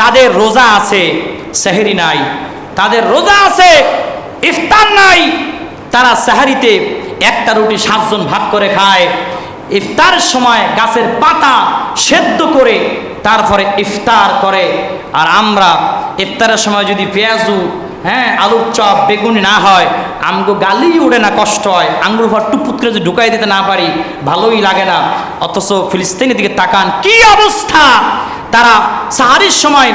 তাদের রোজা আছে, সেহরি নাই, তাদের রোজা আছে, ইফতার নাই। তারা সেহরিতে একটা রুটি 7 জন ভাগ করে খায়। ইফতারের সময় গাছের পাতা সেদ্ধ করে তারপরে ইফতার করে। আর আমরা ইফতারের সময় যদি পেঁয়াজু, আলুর চপ, বেগুনি না হয়, আমগো গালি উড়ে না, কষ্ট হয়। আঙ্গুল ভর টুপুত করে যদি ঢুকাই দিতে না পারি, ভালোই লাগে না। অথচ ফিলিস্তিনের দিকে তাকান, কি অবস্থা! তারা সাহারির সময়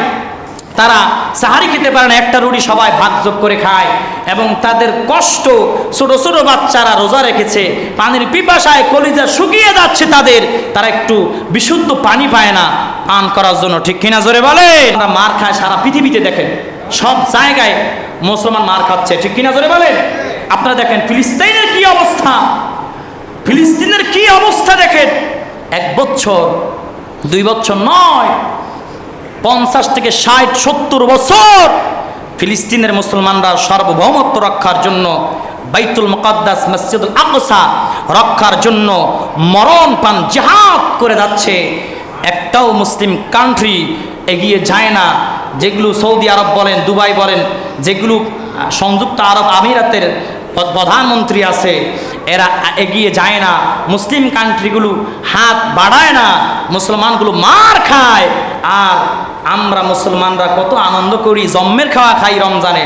তারা সাহারি খেতে পারে না, একটা রুটি সবাই ভাগযোগ করে খায়। এবং তাদের কষ্ট, ছোট ছোট বাচ্চারা রোজা রেখেছে, পানির পিপাসায় কলিজা শুকিয়ে যাচ্ছে তাদের, তারা একটু বিশুদ্ধ পানি পায় না পান করার জন্য। ঠিক কিনা জোরে বলে? আমরা মার খায় সারা পৃথিবীতে, দেখেন সব জায়গায় মুসলমান মার খাচ্ছে। ঠিক কিনা জোরে বলেন? আপনারা দেখেন ফিলিস্তিনের কি অবস্থা, ফিলিস্তিনের কি অবস্থা দেখেন। 1 বছর 2 বছর নয়, 50 থেকে 60 70 বছর ফিলিস্তিনের মুসলমানরা সার্বভৌমত্ব রক্ষার জন্য, বাইতুল মুকাদ্দাস মসজিদুল আকসা রক্ষার জন্য মরণ পান জিহাদ করে যাচ্ছে। একটাও মুসলিম কান্ট্রি এগিয়ে যায় না। যেগুলো সৌদি আরব বলেন, দুবাই বলেন, যেগুলো সংযুক্ত আরব আমিরাতের প্রধানমন্ত্রী আছে, এরা এগিয়ে যায় না। মুসলিম কান্ট্রিগুলো হাত বাড়ায় না, মুসলমানগুলো মার খায়। আর আমরা মুসলমানরা কত আনন্দ করি, জম্মের খাওয়া খাই রমজানে।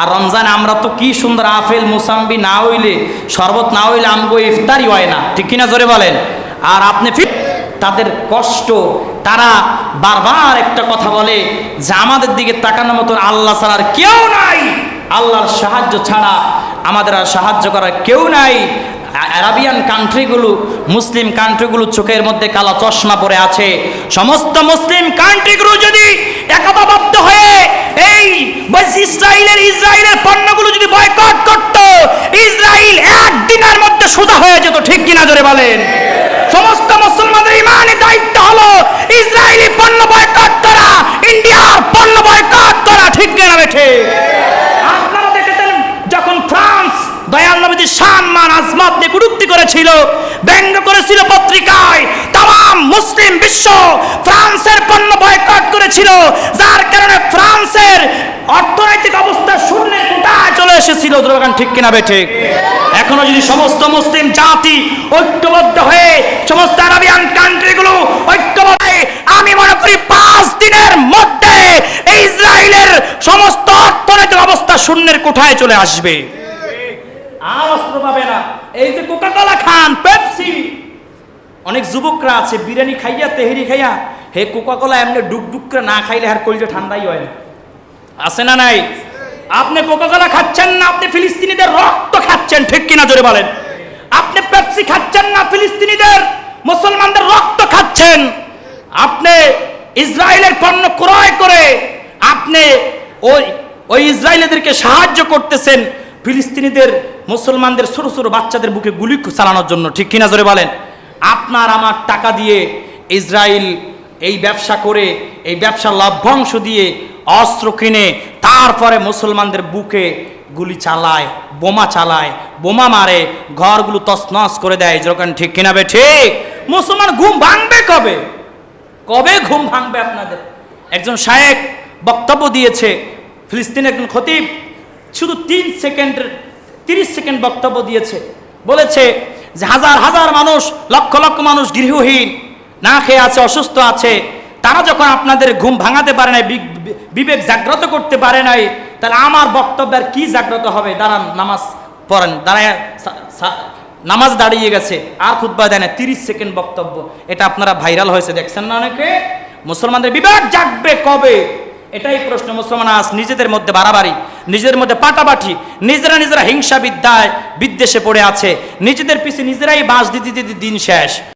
আর রমজানে আমরা তো কি সুন্দর আপেল মুসাম্বি না হইলে, শরবত না হইলে আমগো ইফতারি হয় না। ঠিক কিনা জোরে বলেন? আর আপনি তাদের কষ্ট, তারা বারবার একটা কথা বলে যে আমাদের দিকে তাকানোর মতন আল্লাহ ছাড়া আর কেউ নাই, আল্লাহর সাহায্য ছাড়া আমাদের আর সাহায্য করার কেউ নাই। আরাবিয়ান কান্ট্রিগুলো, মুসলিম কান্ট্রিগুলো চোখের মধ্যে কালা চশমা পরে আছে। সমস্ত মুসলিম কান্ট্রিগুলো যদি একতাবদ্ধ হয়ে এই ইসরায়েলের পণ্যগুলো যদি বয়কট করত, ইসরায়েল একদিনের মধ্যে সোজা হয়ে যেত। ঠিক কিনা জোরে বলেন? সমস্ত মুসলমানদের ইমানি দায়িত্ব হলো ইসরায়েলি পণ্য বয়কট করা, ইন্ডিয়ার পণ্য বয়কট করা। ঠিক কিনা বেঠে? আপনারা দেখেছেন যখন ফ্রান্স দয়াল নবীজির সম্মান আজমত নিয়ে কটূক্তি করেছিল, ব্যঙ্গ করেছিল পত্রিকায়, তাম মুসলিম বিশ্ব ফ্রান্সের পণ্য বয়কট করেছিল, যার কারণে ফ্রান্সের অর্থনৈতিক অবস্থা শূন্যের কোঠায় চলে এসেছিল। ঠিক কিনা বেঠে? এখনো যদি সমস্ত মুসলিম জাতি ঐক্যবদ্ধ হয়ে, সমস্ত আরাবিয়ান কান্ট্রিগুলো ঐক্যবদ্ধ হয়ে, আমি মনে করি 5 দিনের মধ্যে ইসরায়েলের সমস্ত অর্থনৈতিক অবস্থা শূন্যের কোঠায় চলে আসবে। আর অস্ত্র পাবে না। এই যে কোকাকোলা খান, পেপসি, অনেক যুবকরা আছে বিরিয়ানি খাইয়া, তেহেরি খাইয়া, হে কোকাকোলা এমনি ডুকডুক করে না খাইলে আর কলিজা ঠান্ডাই হয় না। আছে না নাই? আপনি কোকাকোলা খাচ্ছেন না, আপনি ফিলিস্তিনিদের রক্ত খাচ্ছেন। ঠিক কিনা জোরে বলেন? আপনি পেপসি খাচ্ছেন না, ফিলিস্তিনিদের, মুসলমানদের রক্ত খাচ্ছেন। আপনি ইসরায়েলের পণ্য ক্রয় করে আপনি ওই ইসরায়েলিদেরকে সাহায্য করতেছেন, ফিলিস্তিনিদের, মুসলমানদের ছোট ছোট বাচ্চাদের বুকে গুলি চালানোর জন্য। ঠিক কিনা জোরে বলেন? আপনার আমার টাকা দিয়ে ইসরায়েল এই ব্যবসা করে, এই ব্যবসার লভ্যাংশ দিয়ে অস্ত্র কিনে তারপরে মুসলমানদের বুকে গুলি চালায়, বোমা চালায়, বোমা মারে, ঘরগুলো তছনছ করে দেয়। যখন ঠিক কিনা বে ঠিক? মুসলমান ঘুম ভাঙবে কবে? কবে ঘুম ভাঙবে আপনাদের? একজন শায়েখ বক্তব্য দিয়েছে, ফিলিস্তিনের একজন খতিব, শুধু 30 সেকেন্ড বক্তব্য দিয়েছে। বলেছে যে হাজার হাজার মানুষ, লক্ষ লক্ষ মানুষ গৃহহীন, না খেয়ে আছে, অসুস্থ আছে। তারা যখন আপনাদের ঘুম ভাঙাতে পারে নাই, বিবেক জাগ্রত করতে পারে নাই, তাহলে আমার বক্তব্যের কি জাগ্রত হবে? দাঁড়ান, নামাজ পড়েন। দাঁড়ায় নামাজ দাঁড়িয়ে গেছে, আর খুতবা দেয় না। 30 সেকেন্ড বক্তব্য, এটা আপনারা ভাইরাল হয়েছে, দেখছেন না অনেকে? মুসলমানদের বিবেক জাগবে কবে? এটাই প্রশ্ন। মুসলমান আজ নিজেদের মধ্যে বাড়াবাড়ি, নিজেদের মধ্যে পাটাপাটি, নিজেরা হিংসা বিদ্বেষে পড়ে আছে, নিজেদের পিছে নিজেরাই বাঁশ দিতে দিতে দিন শেষ।